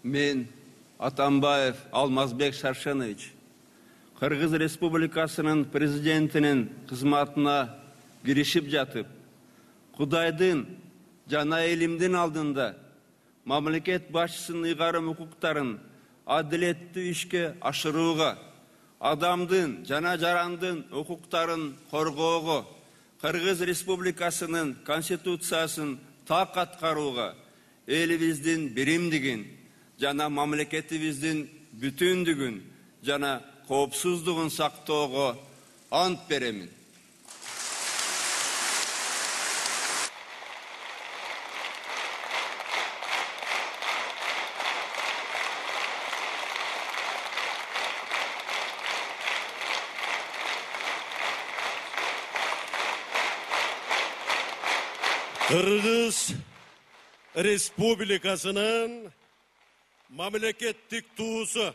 Мен Атамбаев Алмазбек Шаршенович, Кыргыз Республикасынын президентinin кызматына киришип жатып, Кудайдын жана элимдин алдында мамлекет башчысынын ыйгарым укуктарын адилеттүү ишке ашырууга, адамдын жана жарандын укуктарын коргоого, Кыргыз Республикасынын конституциясын так аткарууга, элибиздин биримдигин жана мамлекетибиздин бүтүндүгүн жана коопсуздугун сактоого ант беремин. Kırgız Respublikasının memleketlik tuğusu